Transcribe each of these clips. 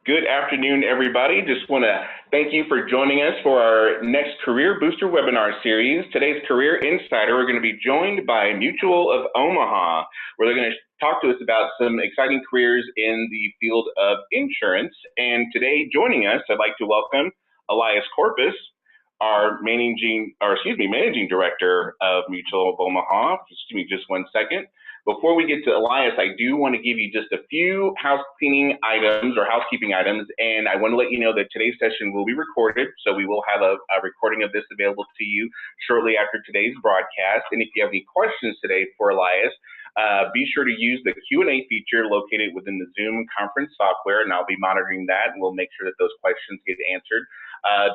Good afternoon, everybody. Just want to thank you for joining us for our next Career Booster webinar series. Today's Career Insider, we're going to be joined by Mutual of Omaha, where they're going to talk to us about some exciting careers in the field of insurance. And today, joining us, I'd like to welcome Elias Corpas, our managing director of Mutual of Omaha. Just give me just 1 second. Before we get to Elias, I do want to give you just a few housekeeping items, and I want to let you know that today's session will be recorded, so we will have a recording of this available to you shortly after today's broadcast. And if you have any questions today for Elias, be sure to use the Q&A feature located within the Zoom conference software, and I'll be monitoring that, and we'll make sure that those questions get answered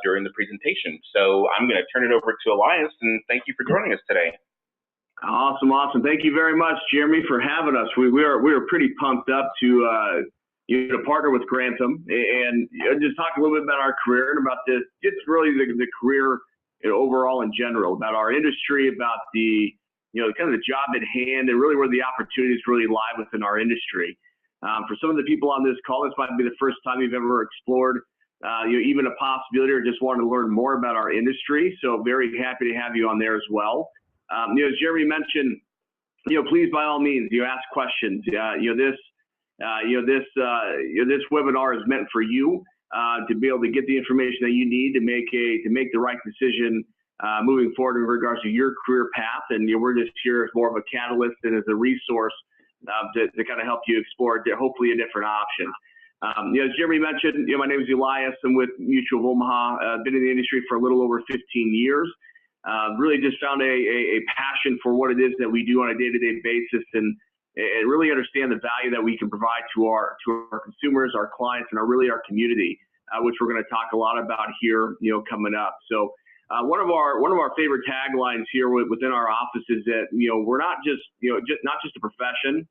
during the presentation. So I'm going to turn it over to Elias, and thank you for joining us today. Awesome. Thank you very much, Jeremy, for having us. We are pretty pumped up to partner with Grantham and just talk a little bit about our career and about this. It's really the career overall in general, about our industry, about the kind of the job at hand, and really where the opportunities really lie within our industry. For some of the people on this call, this might be the first time you've ever explored even a possibility or just wanted to learn more about our industry. So very happy to have you on there as well. As Jeremy mentioned, please by all means, ask questions. This webinar is meant for you to be able to get the information that you need to make the right decision moving forward in regards to your career path. And we're just here as more of a catalyst and as a resource to kind of help you explore hopefully a different option. As Jeremy mentioned, my name is Elias. I'm with Mutual of Omaha. I've been in the industry for a little over 15 years. Really just found a passion for what it is that we do on a day-to-day basis, and really understand the value that we can provide to our consumers, our clients, and our community, which we're going to talk a lot about here, coming up. So one of our favorite taglines here within our office is that we're not just a profession,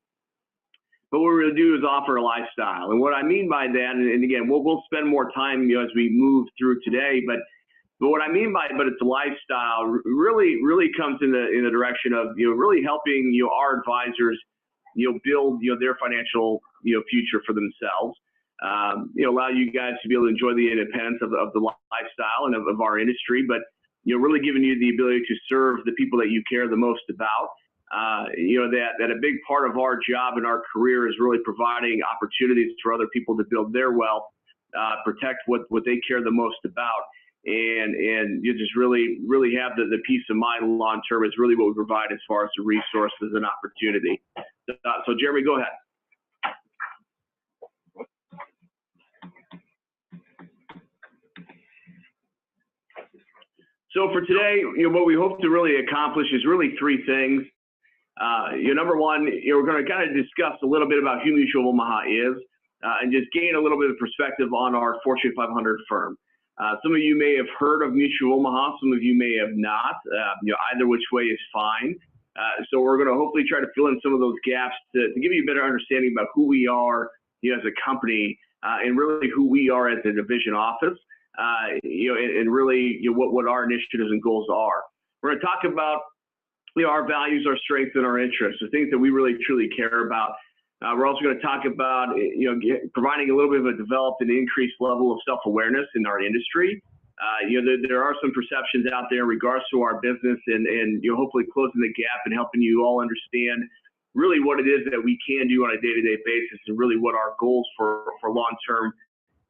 but what we're going to do is offer a lifestyle. And what I mean by that, and again, we'll spend more time as we move through today, but what I mean by it's a lifestyle really comes in the direction of really helping our advisors build their financial future for themselves. Allow you guys to be able to enjoy the independence of the lifestyle and of our industry, but really giving you the ability to serve the people that you care the most about. That a big part of our job and our career is really providing opportunities for other people to build their wealth, protect what they care the most about. And you just really have the peace of mind long term is really what we provide as far as the resources and opportunity. So Jeremy, go ahead. So for today, what we hope to really accomplish is really three things. Number one, we're going to kind of discuss a little bit about who Mutual of Omaha is, and just gain a little bit of perspective on our Fortune 500 firm. Some of you may have heard of Mutual of Omaha, some of you may have not. Either which way is fine. So we're going to hopefully try to fill in some of those gaps to give you a better understanding about who we are as a company, and really who we are as a division office, and really what our initiatives and goals are. We're going to talk about our values, our strengths, and our interests, the things that we really truly care about. We're also going to talk about providing a little bit of a developed and increased level of self-awareness in our industry. There are some perceptions out there in regards to our business, and hopefully closing the gap and helping you all understand really what it is that we can do on a day-to-day basis, and really what our goals for long-term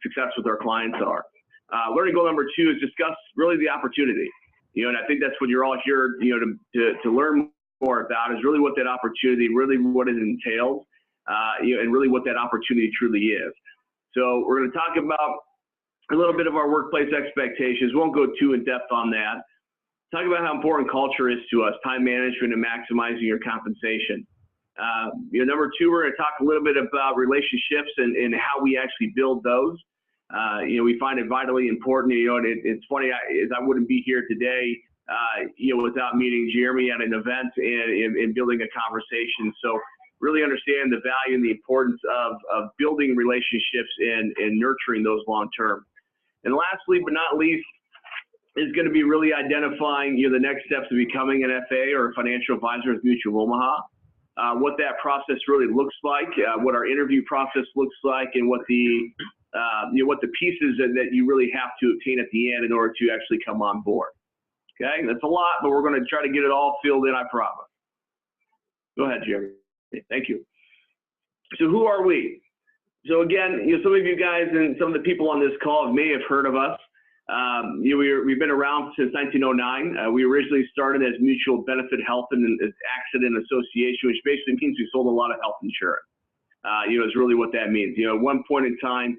success with our clients are. Learning goal number two is discuss really the opportunity. And I think that's what you're all here to learn more about, is really what that opportunity, really what it entails. And really what that opportunity truly is. So we're going to talk about a little bit of our workplace expectations. Won't go too in depth on that. Talk about how important culture is to us, time management, and maximizing your compensation. Number two, we're going to talk a little bit about relationships and how we actually build those. We find it vitally important. And it's funny, I wouldn't be here today, without meeting Jeremy at an event and building a conversation. So really understand the value and the importance of building relationships and nurturing those long term. And lastly, but not least, is going to be really identifying the next steps of becoming an FA or a financial advisor with Mutual of Omaha, what that process really looks like, what our interview process looks like, and what the what the pieces that you really have to obtain at the end in order to actually come on board. Okay, that's a lot, but we're going to try to get it all filled in, I promise. Go ahead, Jeremy. Thank you. So who are we? So again, some of you guys and some of the people on this call may have heard of us. We've been around since 1909. We originally started as Mutual Benefit Health and Accident Association, which basically means we sold a lot of health insurance. Is really what that means. At one point in time,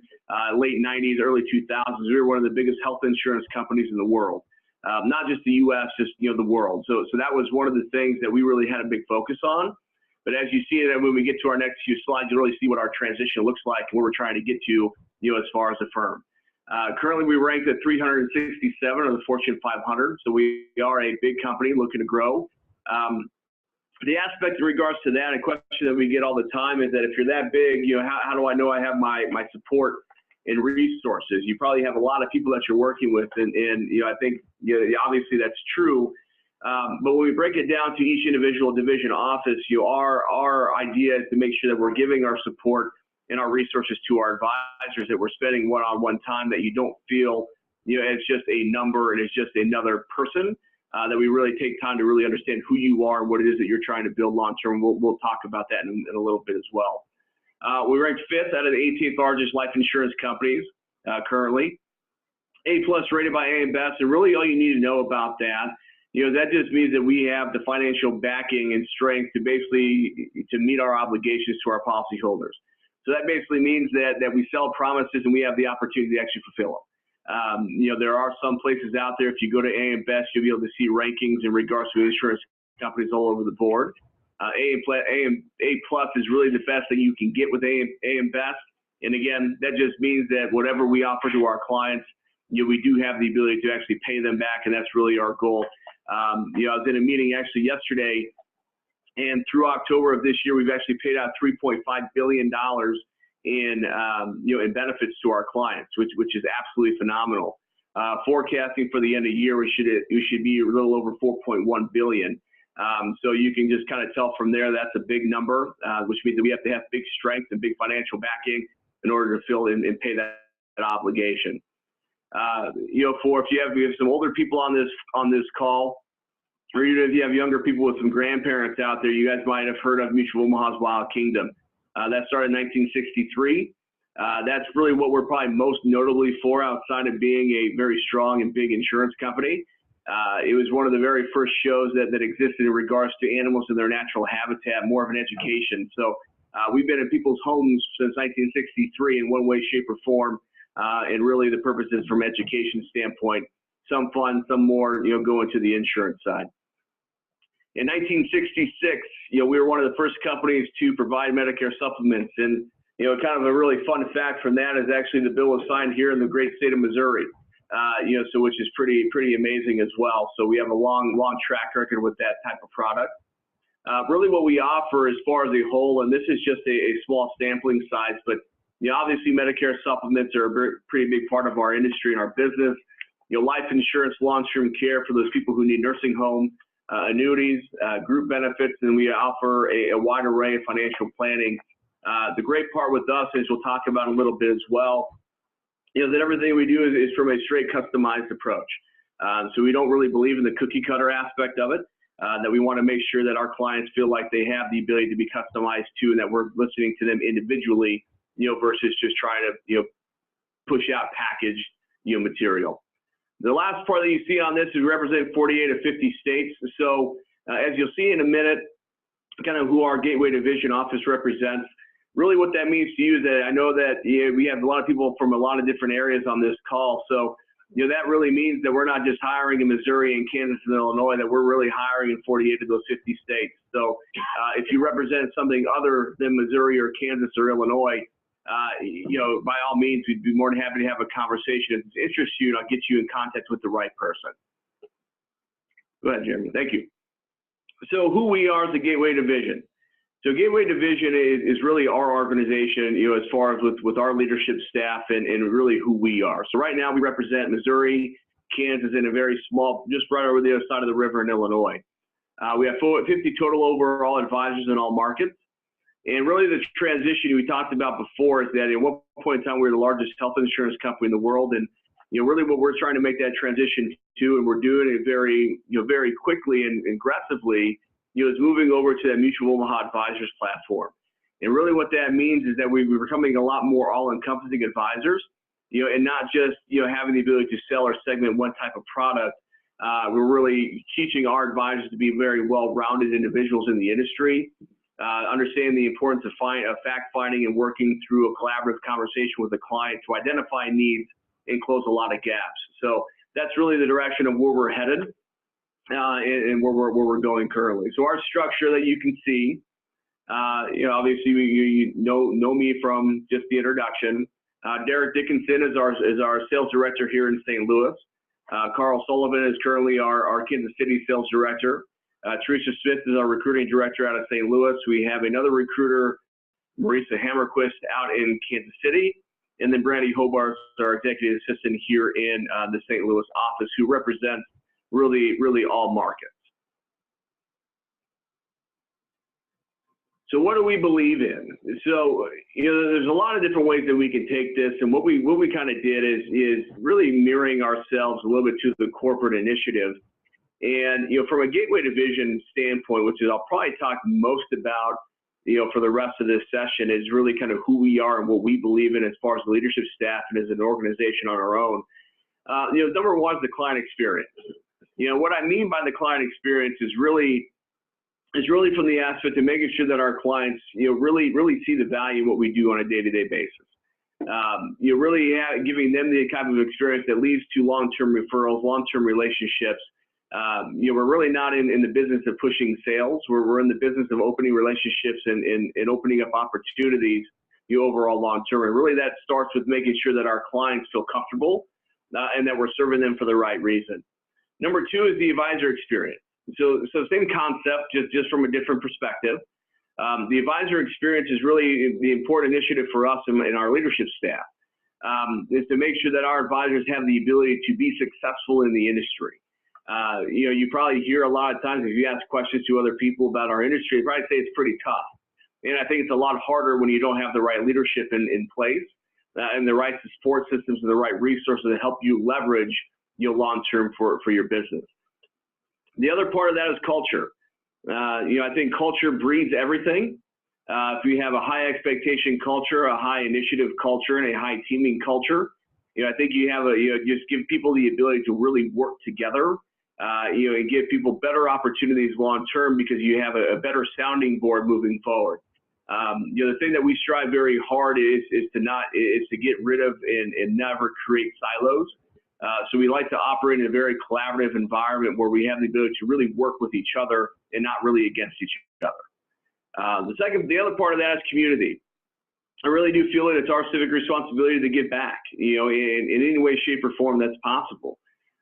late 90s, early 2000s, we were one of the biggest health insurance companies in the world. Not just the U.S., just the world. So that was one of the things that we really had a big focus on. But as you see that when we get to our next few slides, you really see what our transition looks like and where we're trying to get to, as far as the firm. Currently, we ranked at 367 of the Fortune 500, so we are a big company looking to grow. The aspect in regards to that, a question that we get all the time is that if you're that big, how do I know I have my support and resources? You probably have a lot of people that you're working with, and I think obviously that's true. But when we break it down to each individual division office, our idea is to make sure that we're giving our support and our resources to our advisors, that we're spending one-on-one time, that you don't feel it's just a number and it's just another person, that we really take time to really understand who you are and what it is that you're trying to build long-term. We'll talk about that in a little bit as well. We ranked 5th out of the 18th largest life insurance companies currently. A+ rated by AM Best, and really all you need to know about that, that just means that we have the financial backing and strength to basically to meet our obligations to our policyholders. So that basically means that we sell promises and we have the opportunity to actually fulfill them. There are some places out there, if you go to AM Best, you'll be able to see rankings in regards to insurance companies all over the board. A+ is really the best that you can get with AM Best. And again, that just means that whatever we offer to our clients, we do have the ability to actually pay them back, and that's really our goal. I was in a meeting actually yesterday, and through October of this year, we've actually paid out $3.5 billion in benefits to our clients, which is absolutely phenomenal. Forecasting for the end of the year, we should be a little over $4.1 billion. So you can just kind of tell from there that's a big number, which means that we have to have big strength and big financial backing in order to fill in and pay that obligation. If you have some older people on this call, or even if you have younger people with some grandparents out there, you guys might have heard of Mutual of Omaha's Wild Kingdom. That started in 1963. That's really what we're probably most notably for, outside of being a very strong and big insurance company. It was one of the very first shows that existed in regards to animals in their natural habitat, more of an education. So we've been in people's homes since 1963 in one way, shape, or form. And really the purpose is from an education standpoint, some fun, some more, going to the insurance side. In 1966, we were one of the first companies to provide Medicare supplements. And, kind of a really fun fact from that is actually the bill was signed here in the great state of Missouri, so which is pretty amazing as well. So we have a long track record with that type of product. Really what we offer as far as a whole, and this is just a small sampling size, but obviously Medicare supplements are a pretty big part of our industry and our business. Life insurance, long-term care for those people who need nursing home, annuities, group benefits, and we offer a wide array of financial planning. The great part with us is, we'll talk about a little bit as well, that everything we do is from a straight customized approach. So we don't really believe in the cookie cutter aspect of it, that we want to make sure that our clients feel like they have the ability to be customized to, and that we're listening to them individually, versus just trying to, push out packaged, material. The last part that you see on this is we represent 48 of 50 states. So as you'll see in a minute, kind of who our Gateway Division office represents. Really what that means to you is that I know that we have a lot of people from a lot of different areas on this call. So that really means that we're not just hiring in Missouri and Kansas and Illinois, that we're really hiring in 48 of those 50 states. So if you represent something other than Missouri or Kansas or Illinois, by all means, we'd be more than happy to have a conversation. If it interests you, and I'll get you in contact with the right person. Go ahead, Jeremy. Thank you. So who we are as the Gateway Division. So Gateway Division is really our organization, as far as with our leadership staff and really who we are. So right now we represent Missouri, Kansas, and a very small, just right over the other side of the river in Illinois. We have 50 total overall advisors in all markets. And really the transition we talked about before is that at what point in time, we were the largest health insurance company in the world. And, really what we're trying to make that transition to, and we're doing it very, very quickly and aggressively, is moving over to that Mutual of Omaha Advisors platform. And really what that means is that we're becoming a lot more all-encompassing advisors, and not just, having the ability to sell or segment one type of product. We're really teaching our advisors to be very well-rounded individuals in the industry, understanding the importance of fact-finding and working through a collaborative conversation with the client to identify needs and close a lot of gaps. So that's really the direction of where we're headed and where we're going currently. So our structure that you can see, obviously you know me from just the introduction. Derek Dickinson is our sales director here in St. Louis. Carl Sullivan is currently our Kansas City sales director. Teresa Smith is our recruiting director out of St. Louis. We have another recruiter, Marisa Hammerquist, out in Kansas City. And then Brandy Hobart, our executive assistant here in the St. Louis office, who represents really all markets. So what do we believe in? So, there's a lot of different ways that we can take this. And what we kind of did is really mirroring ourselves a little bit to the corporate initiative. And, from a gateway division standpoint, which is I'll probably talk most about, for the rest of this session, is really kind of who we are and what we believe in as far as the leadership staff and as an organization on our own. Number one is the client experience. What I mean by the client experience is really from the aspect of making sure that our clients, really see the value in what we do on a day-to-day basis. Really giving them the type of experience that leads to long-term referrals, long-term relationships. We're really not in the business of pushing sales. We're in the business of opening relationships and opening up opportunities, overall long-term. And really that starts with making sure that our clients feel comfortable and that we're serving them for the right reason. Number two is the advisor experience. So same concept, just from a different perspective. The advisor experience is really the important initiative for us and our leadership staff, is to make sure that our advisors have the ability to be successful in the industry. You probably hear a lot of times if you ask questions to other people about our industry, they probably say it's pretty tough. And I think it's a lot harder when you don't have the right leadership in place and the right support systems and the right resources that help you leverage long-term for your business. The other part of that is culture. I think culture breeds everything. If you have a high expectation culture, a high initiative culture, and a high teaming culture, I think you have just give people the ability to really work together, and give people better opportunities long term because you have a better sounding board moving forward. The thing that we strive very hard is to get rid of and never create silos. So we like to operate in a very collaborative environment where we have the ability to really work with each other and not really against each other. The other part of that is community. I really do feel that it's our civic responsibility to give back, in any way, shape, or form that's possible.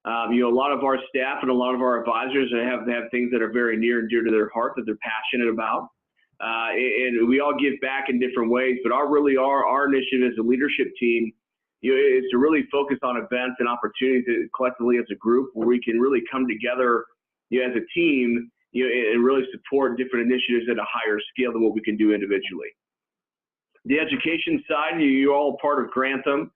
A lot of our staff and a lot of our advisors have things that are very near and dear to their heart that they're passionate about. And we all give back in different ways, but our initiative as a leadership team, is to really focus on events and opportunities collectively as a group where we can really come together, as a team, and really support different initiatives at a higher scale than what we can do individually. The education side, you're all part of Grantham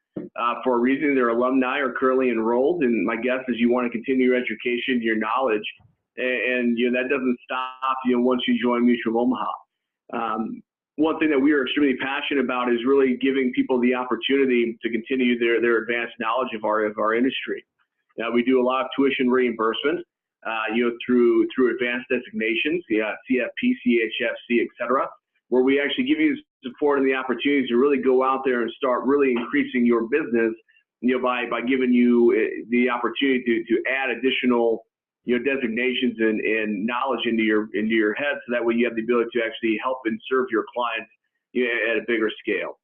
for a reason. Their alumni are currently enrolled, and my guess is you want to continue your education, your knowledge, and that doesn't stop once you join Mutual of Omaha. One thing that we are extremely passionate about is really giving people the opportunity to continue their advanced knowledge of our industry. We do a lot of tuition reimbursement, through advanced designations, CFP, CHFC, et cetera, where we actually give you support and the opportunities to really go out there and start really increasing your business, by giving you the opportunity to add additional designations and knowledge into your head, so that way you have the ability to actually help and serve your clients at a bigger scale.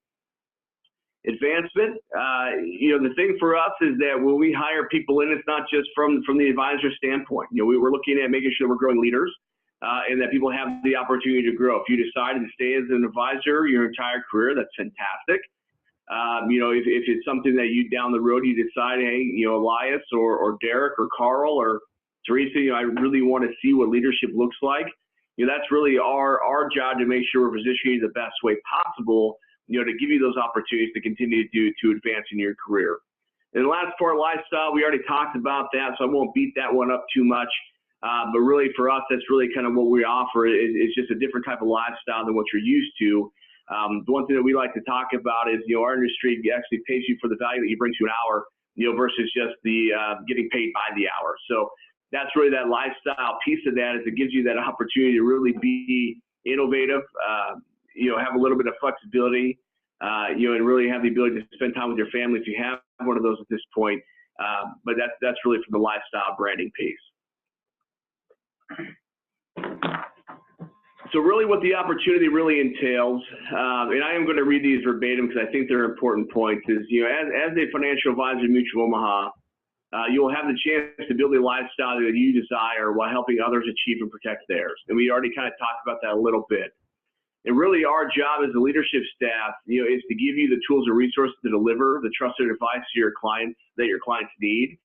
Advancement, the thing for us is that when we hire people in, it's not just from the advisor standpoint. We're looking at making sure we're growing leaders and that people have the opportunity to grow. If you decide to stay as an advisor your entire career, that's fantastic. If it's something that down the road you decide, hey, Elias or Derek or Carl or Teresa, I really want to see what leadership looks like. That's really our job to make sure we're positioning you the best way possible, to give you those opportunities to continue to advance in your career. And the last part, lifestyle, we already talked about that, so I won't beat that one up too much. But really for us, that's really kind of what we offer is just a different type of lifestyle than what you're used to. The one thing that we like to talk about is, our industry actually pays you for the value that you bring to an hour, versus just the getting paid by the hour. So that's really that lifestyle piece of that, is it gives you that opportunity to really be innovative, have a little bit of flexibility, and really have the ability to spend time with your family if you have one of those at this point. But that's really for the lifestyle branding piece. So really what the opportunity really entails, and I am going to read these verbatim because I think they're important points, is, as a financial advisor at Mutual of Omaha, you will have the chance to build a lifestyle that you desire while helping others achieve and protect theirs. And we already kind of talked about that a little bit. And really our job as a leadership staff, is to give you the tools and resources to deliver the trusted advice to your clients that your clients need.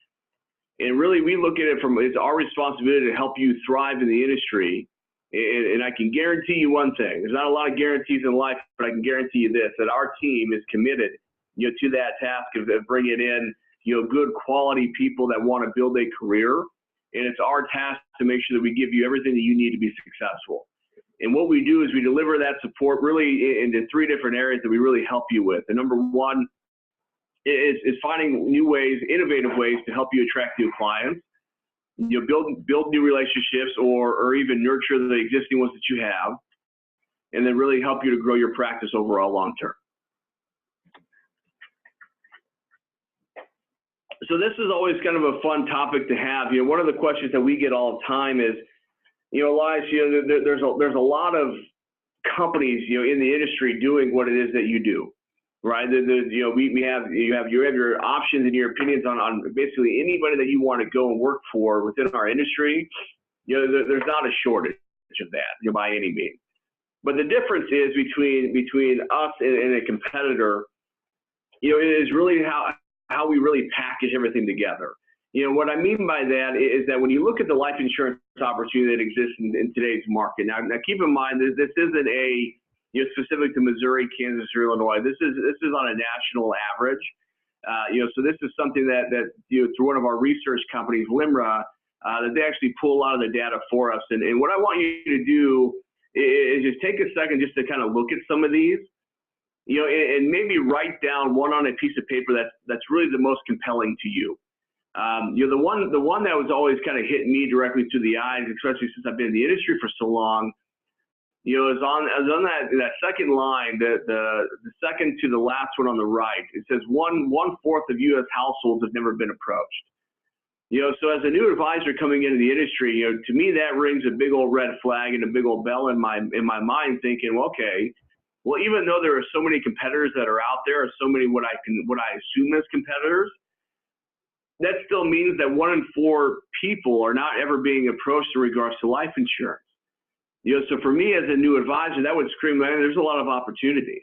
And really we look at it from, it's our responsibility to help you thrive in the industry. And I can guarantee you one thing, there's not a lot of guarantees in life, but I can guarantee you this, that our team is committed, to that task of bringing in, good quality people that want to build a career. And it's our task to make sure that we give you everything that you need to be successful. And what we do is we deliver that support really into three different areas that we really help you with. And number one is finding new ways, innovative ways to help you attract new clients. Build new relationships or even nurture the existing ones that you have, and then really help you to grow your practice overall long term. So this is always kind of a fun topic to have. One of the questions that we get all the time is, Elias, there's a lot of companies, in the industry doing what it is that you do, right? You have your options and your opinions on basically anybody that you want to go and work for within our industry. There's not a shortage of that, by any means. But the difference is between us and a competitor, it is really how we really package everything together. What I mean by that is that when you look at the life insurance opportunity that exists in today's market, now keep in mind this isn't specific to Missouri, Kansas, or Illinois. This is on a national average. So this is something that through one of our research companies, LIMRA, that they actually pull a lot of the data for us. And what I want you to do is just take a second just to kind of look at some of these, and maybe write down one on a piece of paper that's really the most compelling to you. The one that was always kind of hitting me directly to the eyes, especially since I've been in the industry for so long, is on that second line, the second to the last one on the right. It says one-fourth of U.S. households have never been approached. So as a new advisor coming into the industry, to me that rings a big old red flag and a big old bell in my mind, thinking, well, okay, well, even though there are so many competitors that are out there, or so many what I assume as competitors, that still means that 1 in 4 people are not ever being approached in regards to life insurance. So for me as a new advisor, that would scream, man, there's a lot of opportunity.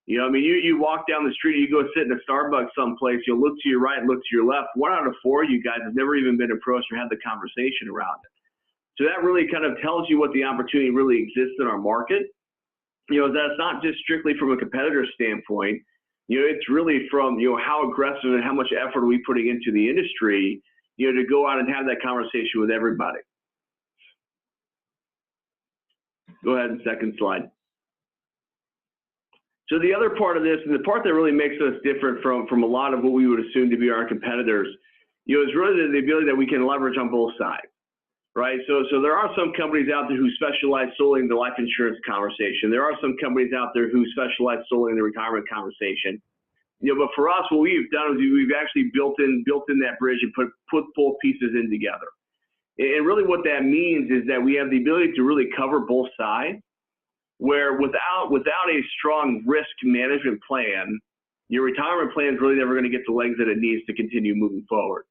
You walk down the street, you go sit in a Starbucks someplace, you'll look to your right and look to your left. 1 out of 4 you guys have never even been approached or had the conversation around it. So that really kind of tells you what the opportunity really exists in our market. That's not just strictly from a competitor standpoint. It's really from, how aggressive and how much effort are we putting into the industry, to go out and have that conversation with everybody. Go ahead, second slide. So the other part of this, and the part that really makes us different from a lot of what we would assume to be our competitors, is really the ability that we can leverage on both sides, right? So there are some companies out there who specialize solely in the life insurance conversation. There are some companies out there who specialize solely in the retirement conversation. But for us, what we've done is we've actually built in that bridge and put both pieces in together. And really what that means is that we have the ability to really cover both sides, where without a strong risk management plan, your retirement plan is really never going to get the legs that it needs to continue moving forward.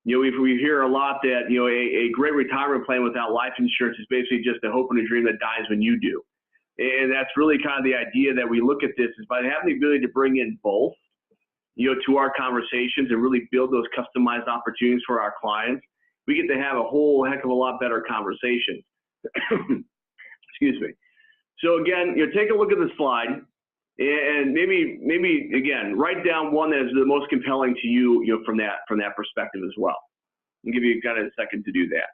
We hear a lot that, a great retirement plan without life insurance is basically just a hope and a dream that dies when you do. And that's really kind of the idea that we look at this, is by having the ability to bring in both, to our conversations and really build those customized opportunities for our clients, we get to have a whole heck of a lot better conversation. Excuse me. So again, take a look at the slide. And maybe again, write down one that is the most compelling to you, from that perspective as well. I'll give you kind of a second to do that.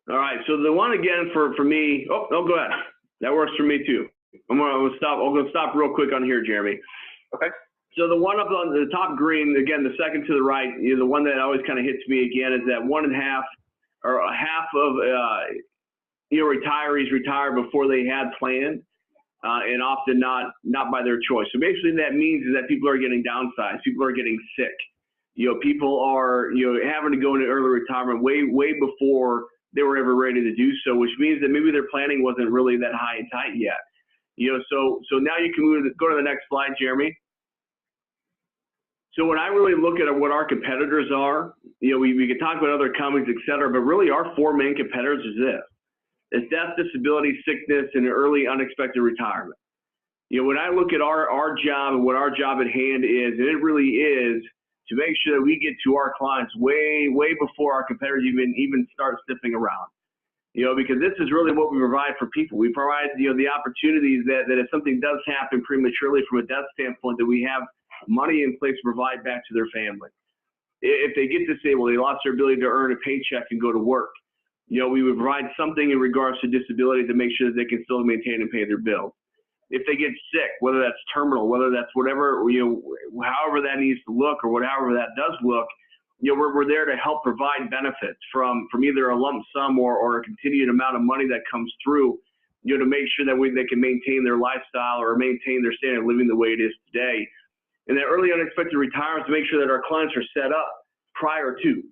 All right, so the one again for me, oh, go ahead. That works for me too. I'm gonna stop real quick on here, Jeremy. Okay. So the one up on the top green, again, the second to the right, the one that always kind of hits me again is that 1.5 or a half of retirees retire before they had planned, and often not by their choice. So basically, that means is that people are getting downsized, people are getting sick. People are having to go into early retirement way before they were ever ready to do so, which means that maybe their planning wasn't really that high and tight yet. So now you can go to the next slide, Jeremy. So when I really look at what our competitors are, we can talk about other companies, et cetera, but really our four main competitors is this. It's death, disability, sickness, and early unexpected retirement. When I look at our job and what our job at hand is, and it really is to make sure that we get to our clients way before our competitors even start sniffing around. Because this is really what we provide for people. We provide, the opportunities that if something does happen prematurely from a death standpoint, that we have money in place to provide back to their family. If they get disabled, they lost their ability to earn a paycheck and go to work. We would provide something in regards to disability to make sure that they can still maintain and pay their bills. If they get sick, whether that's terminal, whether that's whatever, however that needs to look or whatever that does look, we're there to help provide benefits from either a lump sum or a continued amount of money that comes through, to make sure that they can maintain their lifestyle or maintain their standard of living the way it is today. And that early unexpected retirement to make sure that our clients are set up prior to,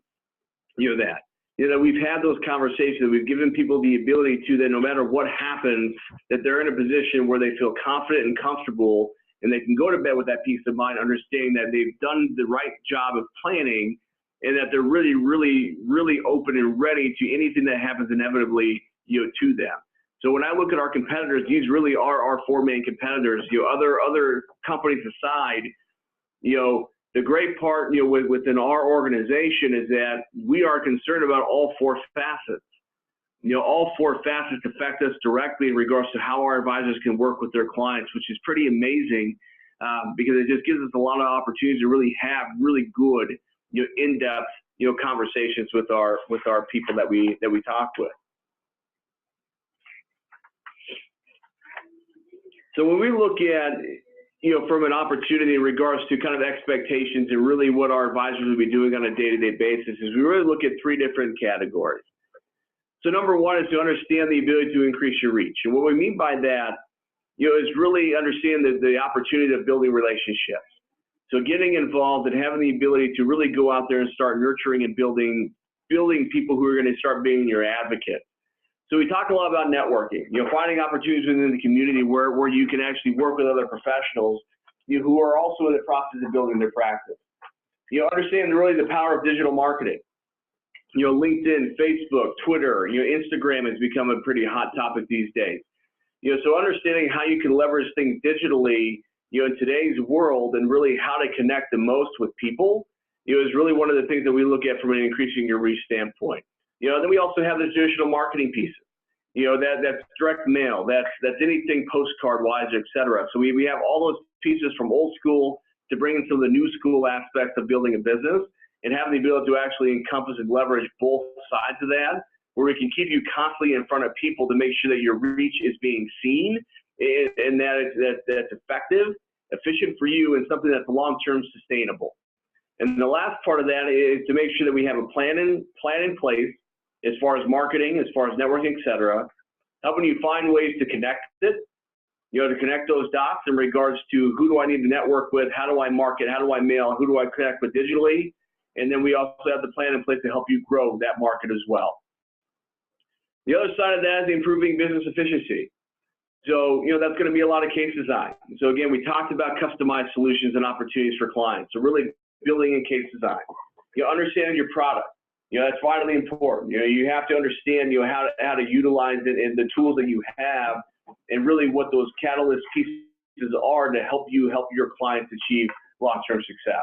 that. We've had those conversations. We've given people the ability to, that no matter what happens, that they're in a position where they feel confident and comfortable, and they can go to bed with that peace of mind, understanding that they've done the right job of planning, and that they're really open and ready to anything that happens inevitably, to them. So when I look at our competitors, these really are our four main competitors. Other companies aside, the great part, within our organization is that we are concerned about all four facets. All four facets affect us directly in regards to how our advisors can work with their clients, which is pretty amazing, because it just gives us a lot of opportunities to really have really good, in-depth, conversations with our people that we talk with. So when we look at from an opportunity in regards to kind of expectations and really what our advisors will be doing on a day-to-day basis, is we really look at three different categories. So number one is to understand the ability to increase your reach. And what we mean by that, is really understand the opportunity of building relationships. So getting involved and having the ability to really go out there and start nurturing and building people who are going to start being your advocates. So we talk a lot about networking, finding opportunities within the community where you can actually work with other professionals, who are also in the process of building their practice. Understand really the power of digital marketing. LinkedIn, Facebook, Twitter, Instagram has become a pretty hot topic these days. So understanding how you can leverage things digitally, in today's world, and really how to connect the most with people, is really one of the things that we look at from an increasing your reach standpoint. Then we also have the traditional marketing pieces. That's direct mail, that's anything postcard wise, et cetera. So we have all those pieces from old school to bring in some of the new school aspects of building a business, and having the ability to actually encompass and leverage both sides of that, where we can keep you constantly in front of people to make sure that your reach is being seen, and that's effective, efficient for you, and something that's long-term sustainable. And the last part of that is to make sure that we have a plan in place as far as marketing, as far as networking, et cetera, helping you find ways to connect it, to connect those dots in regards to who do I need to network with, how do I market, how do I mail, who do I connect with digitally, and then we also have the plan in place to help you grow that market as well. The other side of that is improving business efficiency. So, that's going to be a lot of case design. So again, we talked about customized solutions and opportunities for clients. So really building in case design. Understanding your product. That's vitally important. You have to understand, how to utilize it and the tools that you have, and really what those catalyst pieces are to help your clients achieve long-term success.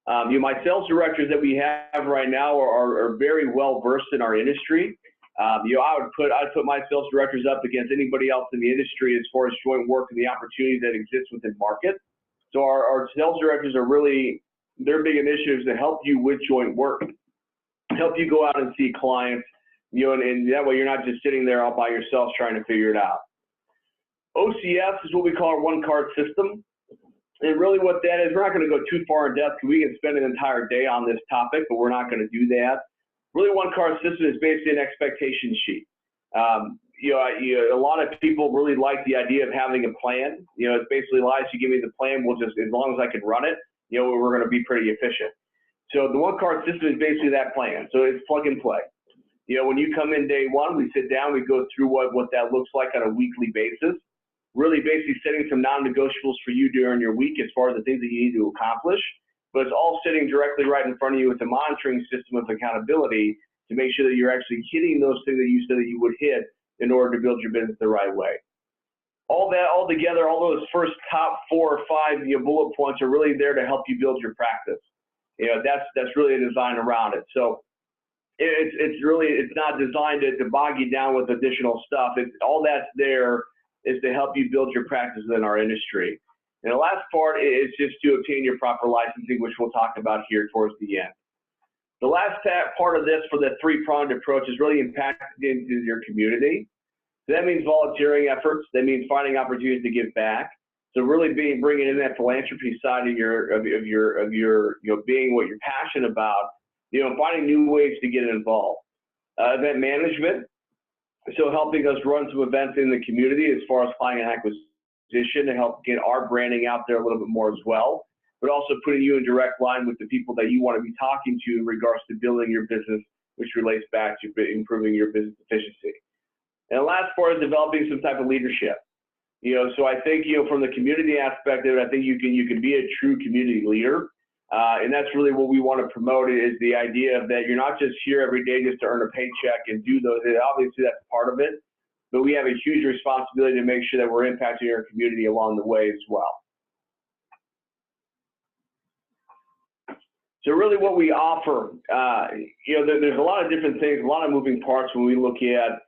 My sales directors that we have right now are very well versed in our industry. I'd put my sales directors up against anybody else in the industry as far as joint work and the opportunities that exist within market. So our sales directors are really, their big initiatives to help you with joint work, help you go out and see clients, and that way you're not just sitting there all by yourself trying to figure it out. OCS is what we call our one-card system. And really what that is, we're not going to go too far in depth because we can spend an entire day on this topic, but we're not going to do that. Really, one-card system is basically an expectation sheet. A lot of people really like the idea of having a plan. It's basically, Elias, you give me the plan, we'll just, as long as I can run it, we're going to be pretty efficient. So the one-card system is basically that plan. So it's plug and play. When you come in day one, we sit down, we go through what that looks like on a weekly basis. Really basically setting some non-negotiables for you during your week as far as the things that you need to accomplish, but it's all sitting directly right in front of you with a monitoring system of accountability to make sure that you're actually hitting those things that you said that you would hit in order to build your business the right way. All that all together, all those first top 4 or 5 bullet points are really there to help you build your practice. That's really a design around it. So it's not designed to bog you down with additional stuff. All that's there is to help you build your practice in our industry. And the last part is just to obtain your proper licensing, which we'll talk about here towards the end. The last part of this for the 3-pronged approach is really impacting into your community. So that means volunteering efforts. That means finding opportunities to give back. So really bringing in that philanthropy side of your being what you're passionate about, finding new ways to get involved. Event management. So helping us run some events in the community as far as client acquisition to help get our branding out there a little bit more as well, but also putting you in direct line with the people that you want to be talking to in regards to building your business, which relates back to improving your business efficiency. And the last part is developing some type of leadership. So I think, from the community aspect of it, I think you can be a true community leader. And that's really what we want to promote is the idea of that you're not just here every day just to earn a paycheck and do those. Obviously, that's part of it, but we have a huge responsibility to make sure that we're impacting our community along the way as well. So really what we offer, there's a lot of different things, a lot of moving parts when we look at,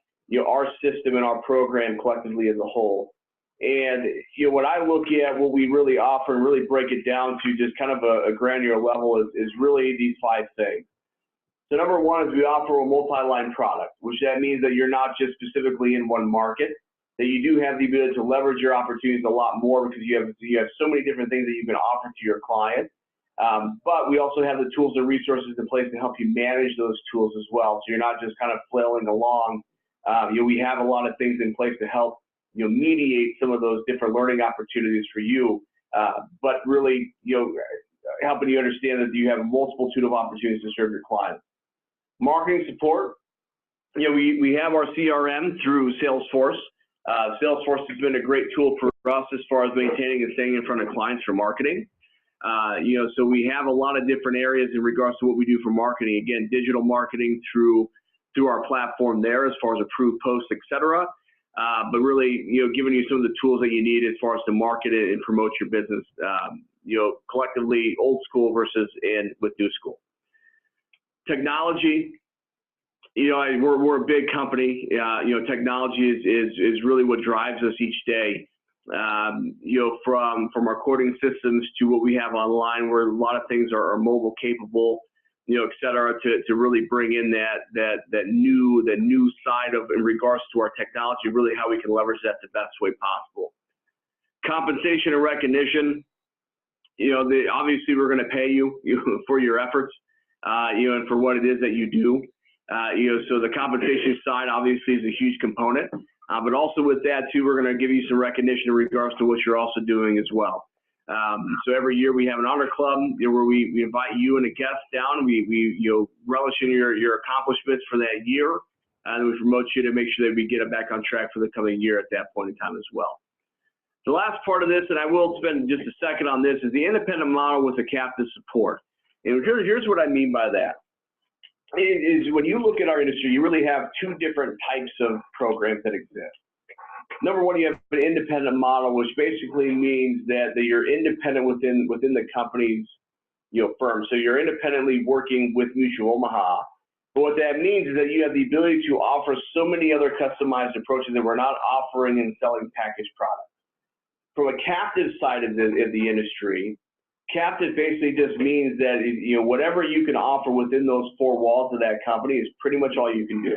our system and our program collectively as a whole. And when I look at what we really offer and really break it down to just kind of a granular level is really these 5 things. So number 1 is we offer a multi-line product, which that means that you're not just specifically in one market, that you do have the ability to leverage your opportunities a lot more because you have so many different things that you can offer to your client. But we also have the tools and resources in place to help you manage those tools as well. So you're not just kind of flailing along. We have a lot of things in place to help mediate some of those different learning opportunities for you, but really, helping you understand that you have a multitude of opportunities to serve your clients. Marketing support, we have our CRM through Salesforce. Salesforce has been a great tool for us as far as maintaining and staying in front of clients for marketing. So we have a lot of different areas in regards to what we do for marketing. Again, digital marketing through our platform there as far as approved posts, et cetera. But really, giving you some of the tools that you need as far as to market it and promote your business, collectively old school versus with new school. Technology, we're a big company. Technology is really what drives us each day. From our quoting systems to what we have online, where a lot of things are mobile capable, et cetera, to really bring in that new side of in regards to our technology, really how we can leverage that the best way possible. Compensation and recognition, obviously we're going to pay you for your efforts, and for what it is that you do. So the compensation side obviously is a huge component, but also with that too, we're going to give you some recognition in regards to what you're also doing as well. So every year we have an honor club where we invite you and a guest down. We relish in your accomplishments for that year, and we promote you to make sure that we get it back on track for the coming year at that point in time as well. The last part of this, and I will spend just a second on this, is the independent model with a captive support. And here's what I mean by that. Is when you look at our industry, you really have 2 different types of programs that exist. Number one, you have an independent model, which basically means that you're independent within the company's firm. So you're independently working with Mutual Omaha. But what that means is that you have the ability to offer so many other customized approaches that we're not offering and selling packaged products. From a captive side of the industry, captive basically just means that whatever you can offer within those four walls of that company is pretty much all you can do.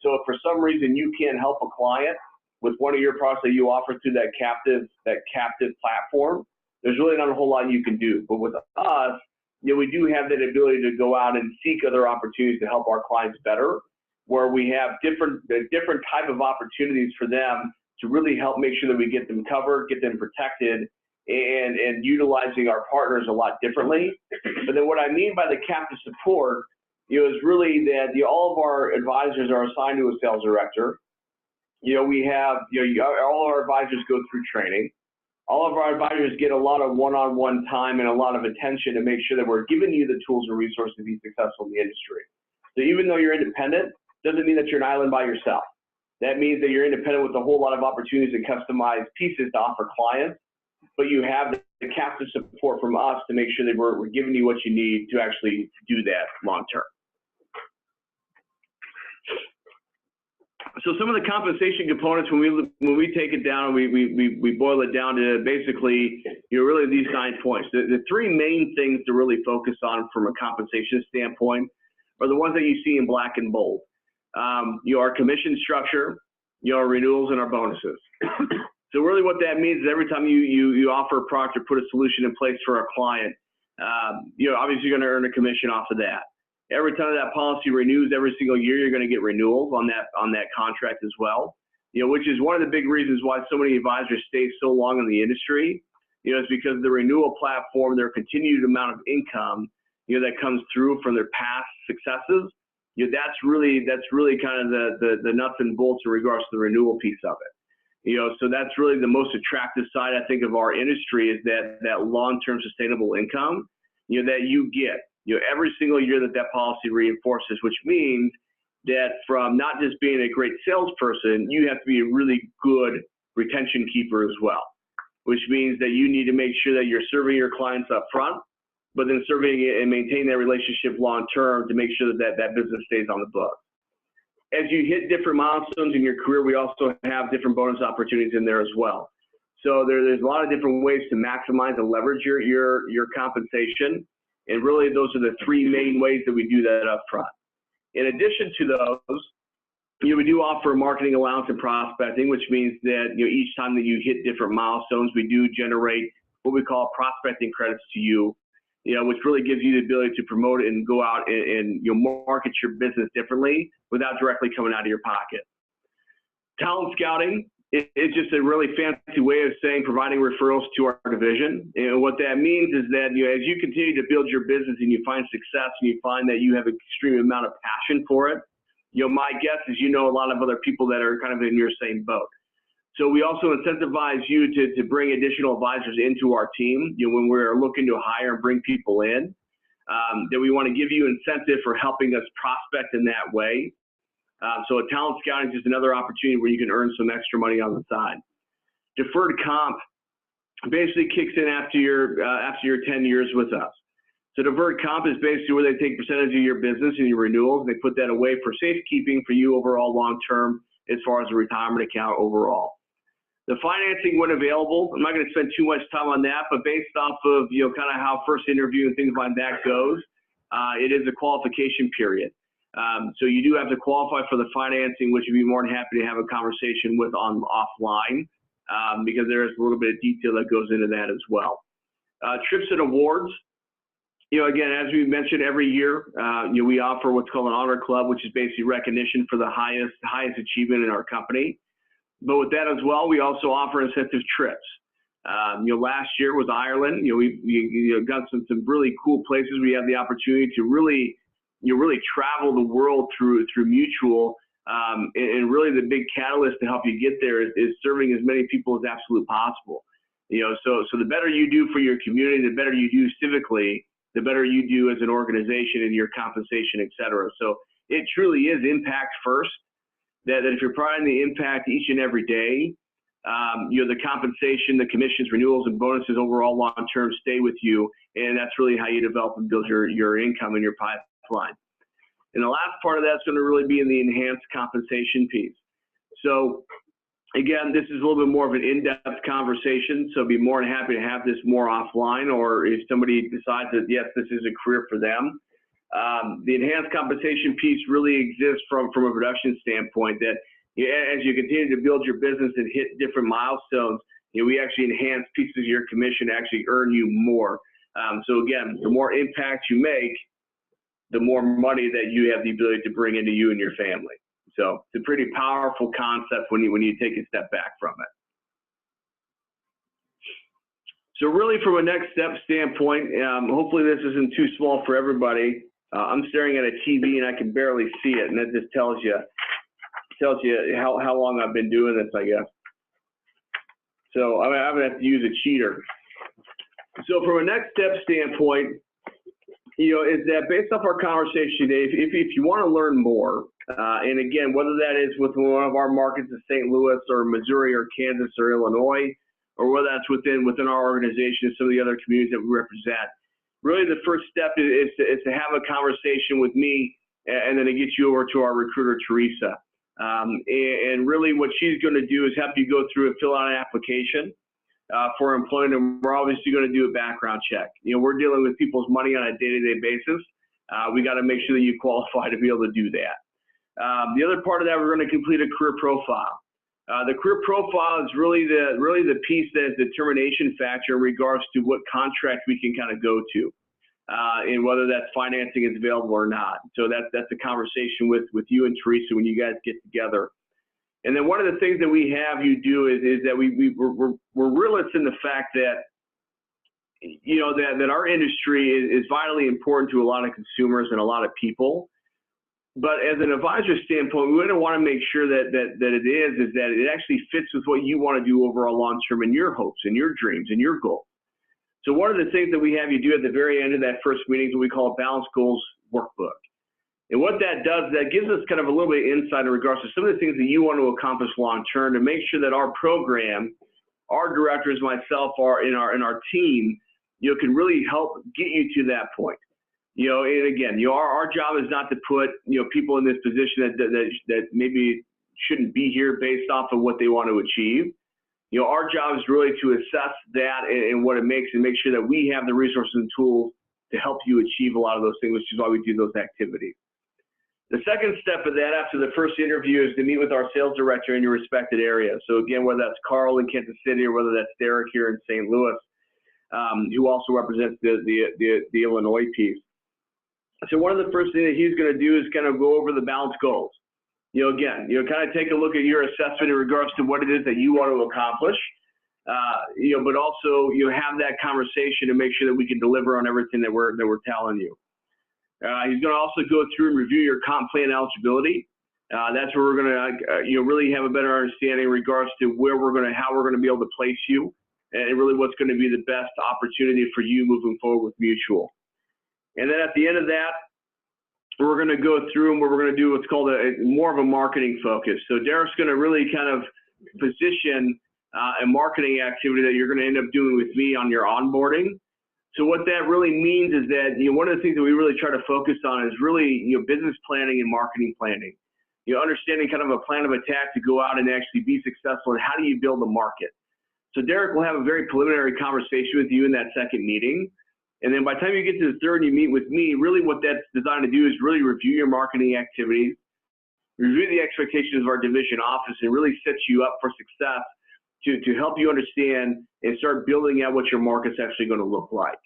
So if for some reason you can't help a client with one of your products that you offer through that captive platform, there's really not a whole lot you can do. But with us, we do have that ability to go out and seek other opportunities to help our clients better, where we have different type of opportunities for them to really help make sure that we get them covered, get them protected, and utilizing our partners a lot differently. But then what I mean by the captive support is really that all of our advisors are assigned to a sales director. We have all our advisors go through training. All of our advisors get a lot of one-on-one time and a lot of attention to make sure that we're giving you the tools and resources to be successful in the industry. So even though you're independent, doesn't mean that you're an island by yourself. That means that you're independent with a whole lot of opportunities and customized pieces to offer clients, but you have the captive support from us to make sure that we're giving you what you need to actually do that long term. So some of the compensation components, when we take it down, we boil it down to basically really these 9 points. The three main things to really focus on from a compensation standpoint are the ones that you see in black and bold. Our commission structure, our renewals, and our bonuses. So really what that means is every time you offer a product or put a solution in place for a client, obviously you're going to earn a commission off of that. Every time that policy renews every single year, you're going to get renewals on that contract as well. Which is one of the big reasons why so many advisors stay so long in the industry. Is because the renewal platform, their continued amount of income, that comes through from their past successes. That's really kind of the nuts and bolts in regards to the renewal piece of it. So that's really the most attractive side, I think, of our industry is that long-term sustainable income, that you get. Every single year that policy reinforces, which means that from not just being a great salesperson, you have to be a really good retention keeper as well, which means that you need to make sure that you're serving your clients up front, but then serving and maintaining that relationship long term to make sure that business stays on the book. As you hit different milestones in your career, we also have different bonus opportunities in there as well. So there's a lot of different ways to maximize and leverage your compensation. And really, those are the three main ways that we do that up front. In addition to those, we do offer marketing allowance and prospecting, which means that each time that you hit different milestones, we do generate what we call prospecting credits to you, which really gives you the ability to promote and go out and market your business differently without directly coming out of your pocket. Talent scouting. It's just a really fancy way of saying providing referrals to our division. And what that means is that as you continue to build your business and you find success and you find that you have an extreme amount of passion for it, my guess is a lot of other people that are kind of in your same boat. So we also incentivize you to bring additional advisors into our team when we're looking to hire and bring people in. That we want to give you incentive for helping us prospect in that way. So a talent scouting is just another opportunity where you can earn some extra money on the side. Deferred comp basically kicks in after your 10 years with us. So deferred comp is basically where they take percentage of your business and your renewals, and they put that away for safekeeping for you overall long term as far as a retirement account overall. The financing when available, I'm not going to spend too much time on that, but based off of kind of how first interview and things like that goes, it is a qualification period. So you do have to qualify for the financing, which we'd be more than happy to have a conversation with offline, because there is a little bit of detail that goes into that as well. Trips and awards. Again, as we mentioned, every year, we offer what's called an honor club, which is basically recognition for the highest achievement in our company. But with that as well, we also offer incentive trips. Last year was Ireland. We got some really cool places. We have the opportunity to really travel the world through Mutual, and really the big catalyst to help you get there is serving as many people as absolutely possible. So the better you do for your community, the better you do civically, the better you do as an organization in your compensation, et cetera. So it truly is impact first. that if you're providing the impact each and every day, the compensation, the commissions, renewals, and bonuses overall long-term stay with you, and that's really how you develop and build your income and your pipeline. And the last part of that's going to really be in the enhanced compensation piece. So again, this is a little bit more of an in-depth conversation, so be more than happy to have this more offline, or if somebody decides that, yes, this is a career for them. The enhanced compensation piece really exists from a production standpoint, that as you continue to build your business and hit different milestones, we actually enhance pieces of your commission to actually earn you more. So again, the more impact you make, the more money that you have the ability to bring into you and your family. So it's a pretty powerful concept when you take a step back from it. So really, from a next step standpoint, hopefully this isn't too small for everybody. I'm staring at a TV and I can barely see it, and that just tells you how long I've been doing this, I guess. So I'm gonna have to use a cheater. So from a next step standpoint, is that based off our conversation today, if you want to learn more, and again, whether that is with one of our markets in St. Louis or Missouri or Kansas or Illinois, or whether that's within our organization and some of the other communities that we represent, really the first step is to have a conversation with me, and then to get you over to our recruiter, Teresa. And really what she's going to do is help you go through and fill out an application for employment, and we're obviously going to do a background check. We're dealing with people's money on a day-to-day basis. We got to make sure that you qualify to be able to do that. The other part of that, we're going to complete a career profile. The career profile is really the piece that is the determination factor in regards to what contract we can kind of go to, and whether that financing is available or not. So that's a conversation with you and Teresa when you guys get together. And then one of the things that we have you do is that we're realists in the fact that that our industry is vitally important to a lot of consumers and a lot of people. But as an advisor standpoint, we want to make sure that it actually fits with what you want to do overall long term, and your hopes and your dreams and your goals. So one of the things that we have you do at the very end of that first meeting is what we call a Balanced Goals Workbook. And what that does, that gives us kind of a little bit of insight in regards to some of the things that you want to accomplish long term, to make sure that our program, our directors, myself, in our team, can really help get you to that point. And again, our job is not to put people in this position that maybe shouldn't be here based off of what they want to achieve. Our job is really to assess that and what it makes, and make sure that we have the resources and tools to help you achieve a lot of those things, which is why we do those activities. The second step of that, after the first interview, is to meet with our sales director in your respected area. So again, whether that's Carl in Kansas City or whether that's Derek here in St. Louis, who also represents the Illinois piece. So one of the first things that he's going to do is kind of go over the balanced goals. Again, kind of take a look at your assessment in regards to what it is that you want to accomplish, but also have that conversation to make sure that we can deliver on everything that we're telling you. He's going to also go through and review your comp plan eligibility. That's where we're going to really have a better understanding in regards to how we're going to be able to place you, and really what's going to be the best opportunity for you moving forward with Mutual. And then at the end of that, we're going to go through and we're going to do what's called more of a marketing focus. So Derek's going to really kind of position a marketing activity that you're going to end up doing with me on your onboarding. So what that really means is that one of the things that we really try to focus on is really business planning and marketing planning. Understanding kind of a plan of attack to go out and actually be successful, and how do you build a market. So Derek will have a very preliminary conversation with you in that second meeting. And then by the time you get to the third and you meet with me, really what that's designed to do is really review your marketing activities, review the expectations of our division office, and really set you up for success to help you understand and start building out what your market's actually going to look like,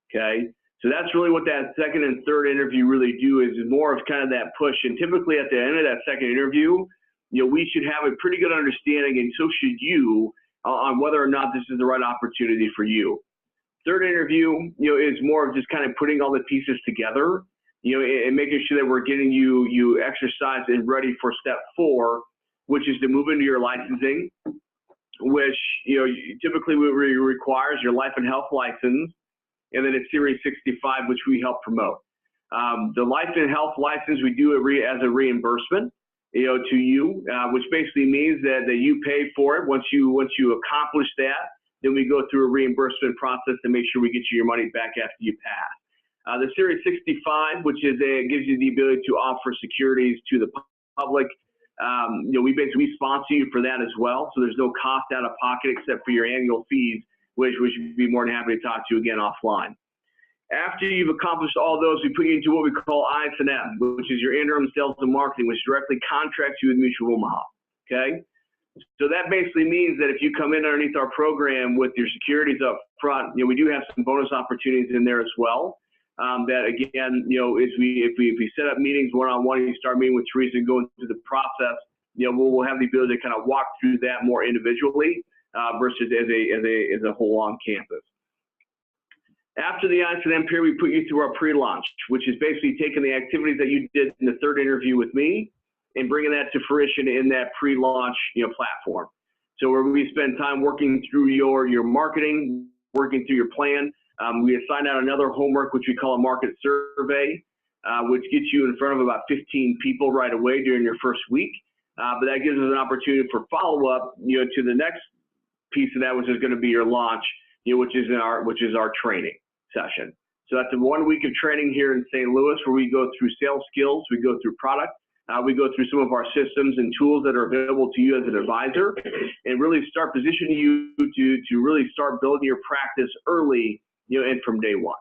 okay? So that's really what that second and third interview really do, is more of kind of that push. And typically at the end of that second interview, we should have a pretty good understanding, and so should you, on whether or not this is the right opportunity for you. Third interview, is more of just kind of putting all the pieces together, and making sure that we're getting you exercised and ready for step 4, which is to move into your licensing, which typically requires your life and health license, and then it's Series 65, which we help promote. The life and health license, we do it as a reimbursement, to you, which basically means that you pay for it. Once you accomplish that, then we go through a reimbursement process to make sure we get you your money back after you pass. The Series 65, which gives you the ability to offer securities to the public. We basically sponsor you for that as well, so there's no cost out of pocket except for your annual fees, which we should be more than happy to talk to you again offline. After you've accomplished all those, we put you into what we call IS&M, which is your interim sales and marketing, which directly contracts you with Mutual of Omaha. Okay, so that basically means that if you come in underneath our program with your securities up front, we do have some bonus opportunities in there as well. That again, if we set up meetings one-on-one, you start meeting with Teresa and going through the process, we'll have the ability to kind of walk through that more individually versus as a whole on campus. After the IS&M period, we put you through our pre-launch, which is basically taking the activities that you did in the third interview with me and bringing that to fruition in that pre-launch platform. So where we spend time working through your marketing, working through your plan. We assign out another homework, which we call a market survey, which gets you in front of about 15 people right away during your first week. But that gives us an opportunity for follow-up, to the next piece of that, which is going to be your launch, which is our training session. So that's a 1 week of training here in St. Louis, where we go through sales skills, we go through product, we go through some of our systems and tools that are available to you as an advisor, and really start positioning you to really start building your practice early, and from day one.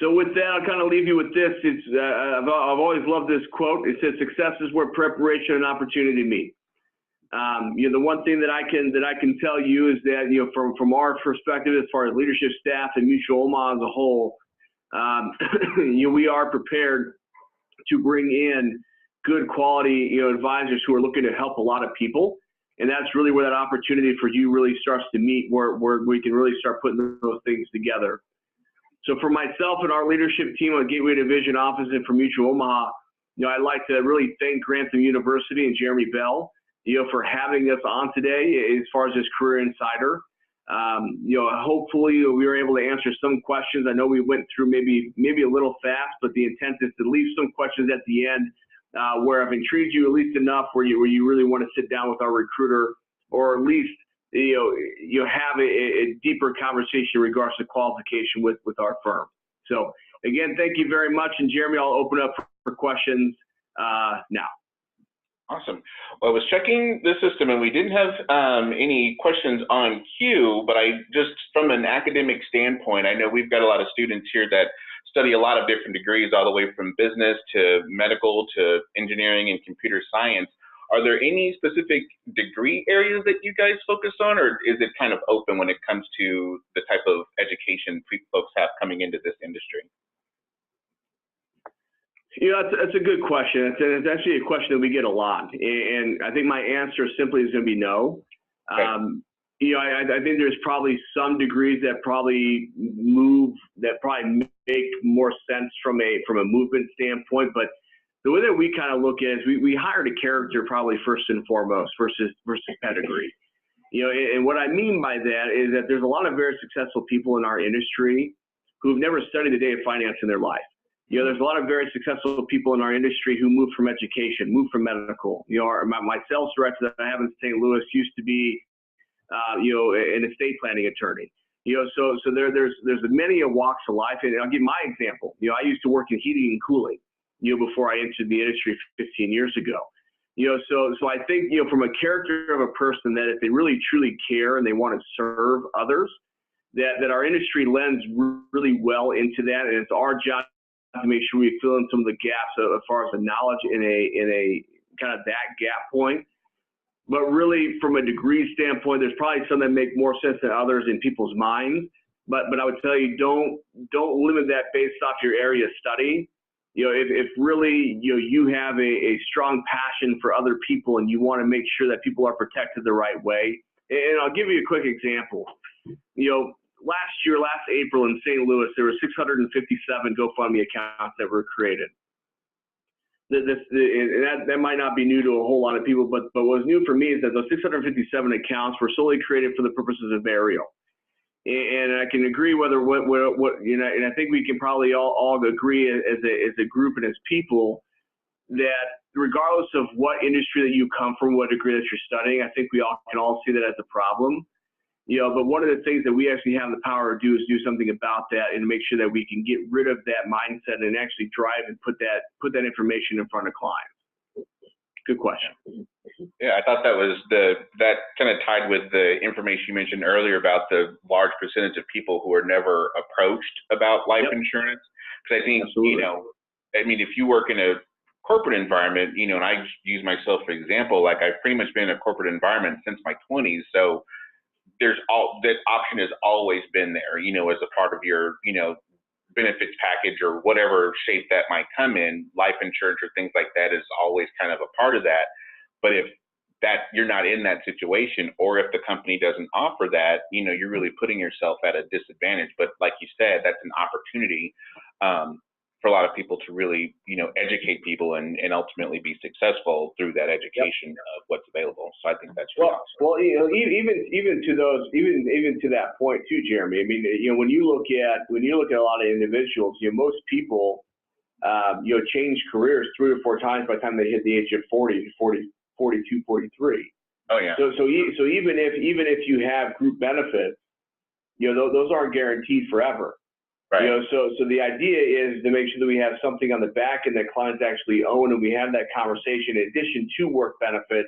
So with that, I'll kind of leave you with this. I've always loved this quote. It says, "Success is where preparation and opportunity meet." The one thing that I can tell you is that from our perspective, as far as leadership staff and Mutual Omaha as a whole, we are prepared to bring in good quality advisors who are looking to help a lot of people, and that's really where that opportunity for you really starts to meet, where we can really start putting those things together. So for myself and our leadership team on Gateway Division Office and for Mutual Omaha, I'd like to really thank Grantham University and Jeremy Bell, for having us on today as far as this Career Insider. Hopefully we were able to answer some questions. I know we went through maybe a little fast, but the intent is to leave some questions at the end where I've intrigued you at least enough where you really want to sit down with our recruiter, or at least you have a deeper conversation in regards to qualification with our firm. So again, thank you very much. And Jeremy, I'll open up for questions now. Awesome. Well, I was checking the system and we didn't have any questions on queue, but from an academic standpoint, I know we've got a lot of students here that study a lot of different degrees, all the way from business to medical to engineering and computer science. Are there any specific degree areas that you guys focus on, or is it kind of open when it comes to the type of education folks have coming into this industry? That's a good question. It's actually a question that we get a lot, and I think my answer simply is going to be no. Okay. I think there's probably some degrees that probably make more sense from a movement standpoint, but the way that we kind of look at it is we hired a character probably first and foremost versus pedigree. And what I mean by that is that there's a lot of very successful people in our industry who've never studied a day of finance in their life. There's a lot of very successful people in our industry who moved from education, moved from medical. My sales director that I have in St. Louis used to be, an estate planning attorney. So there's many walks of life, and I'll give my example. I used to work in heating and cooling, before I entered the industry 15 years ago. So I think, from a character of a person, that if they really truly care and they want to serve others, that our industry lends really well into that, and it's our job to make sure we fill in some of the gaps as far as the knowledge in a kind of that gap point. But really, from a degree standpoint, there's probably some that make more sense than others in people's minds. But I would tell you, don't limit that based off your area of study. If really you have a strong passion for other people and you want to make sure that people are protected the right way. And I'll give you a quick example. Last April in St. Louis, there were 657 GoFundMe accounts that were created. That might not be new to a whole lot of people, but what's new for me is that those 657 accounts were solely created for the purposes of burial. And I can agree what you know, and I think we can probably all agree as a group and as people that regardless of what industry that you come from, what degree that you're studying, I think we all can see that as a problem. You know, but one of the things that we actually have the power to do is do something about that and make sure that we can get rid of that mindset and actually drive and put that information in front of clients. Good question. Yeah, I thought that was that kind of tied with the information you mentioned earlier about the large percentage of people who are never approached about life insurance. Because I think, Absolutely. you know, I mean, if you work in a corporate environment, you know, and I use myself for example, like I've pretty much been in a corporate environment since my 20s. So that option has always been there, you know, as a part of your, you know, benefits package or whatever shape that might come in. Life insurance or things like that is always kind of a part of that. But if that you're not in that situation, or if the company doesn't offer that, you know, you're really putting yourself at a disadvantage. But like you said, that's an opportunity for a lot of people to really, you know, educate people and ultimately be successful through that education of what's available. So I think that's really awesome. Well, you know, even to that point too, Jeremy. I mean, you know, when you look at a lot of individuals, you know, most people, you know, change careers 3 or 4 times by the time they hit the age of 40, 42, 43. Oh yeah. So even if you have group benefits, you know, those aren't guaranteed forever. Right. You know, so the idea is to make sure that we have something on the back end that clients actually own, and we have that conversation in addition to work benefits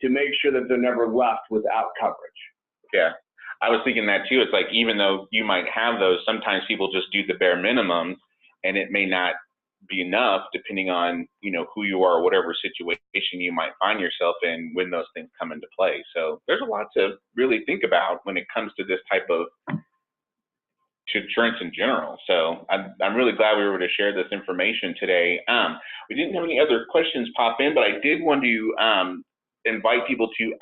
to make sure that they're never left without coverage. Yeah, I was thinking that too. It's like, even though you might have those, sometimes people just do the bare minimum, and it may not be enough depending on, you know, who you are or whatever situation you might find yourself in when those things come into play. So there's a lot to really think about when it comes to this type of insurance in general. So I'm really glad we were able to share this information today. We didn't have any other questions pop in, but I did want to invite people to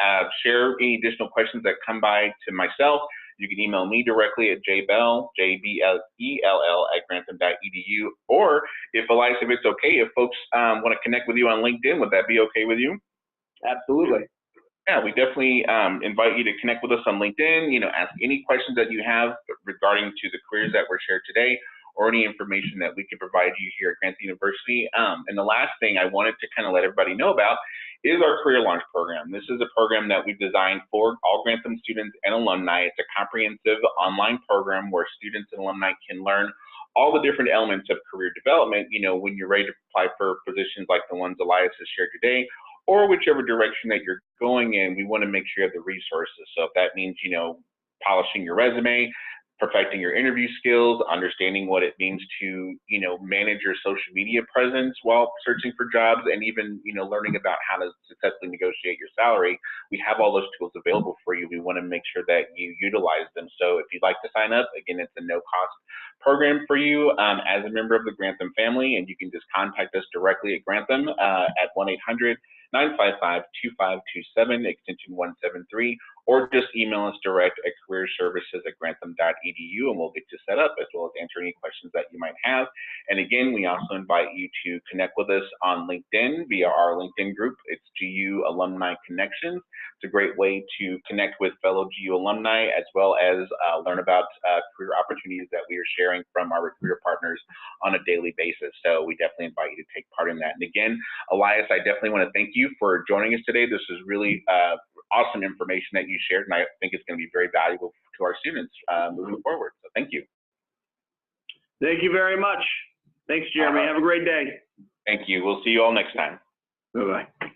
share any additional questions that come by to myself. You can email me directly at jbell, JBLELL @grantham.edu. Or if Elias, if it's okay, if folks want to connect with you on LinkedIn, would that be okay with you? Absolutely. Yeah, we definitely invite you to connect with us on LinkedIn, you know, ask any questions that you have regarding to the careers that were shared today, or any information that we can provide you here at Grantham University. And the last thing I wanted to kind of let everybody know about is our Career Launch program. This is a program that we've designed for all Grantham students and alumni. It's a comprehensive online program where students and alumni can learn all the different elements of career development, you know, when you're ready to apply for positions like the ones Elias has shared today, or whichever direction that you're going in. We want to make sure you have the resources. So if that means, you know, polishing your resume, perfecting your interview skills, understanding what it means to, you know, manage your social media presence while searching for jobs, and even, you know, learning about how to successfully negotiate your salary, we have all those tools available for you. We want to make sure that you utilize them. So if you'd like to sign up, again, it's a no-cost program for you as a member of the Grantham family, and you can just contact us directly at Grantham at 1-800-955-2527, extension 173, or just email us direct at careerservices@grantham.edu, and we'll get you set up, as well as answer any questions that you might have. And again, we also invite you to connect with us on LinkedIn via our LinkedIn group. It's GU Alumni Connections. It's a great way to connect with fellow GU alumni, as well as learn about career opportunities that we are sharing from our recruiter partners on a daily basis. So we definitely invite you to take part in that. And again, Elias, I definitely want to thank you for joining us today. This is really awesome information that you shared, and I think it's going to be very valuable to our students moving forward. So thank you. Thank you very much. Thanks, Jeremy. Have a great day. Thank you. We'll see you all next time. Bye-bye.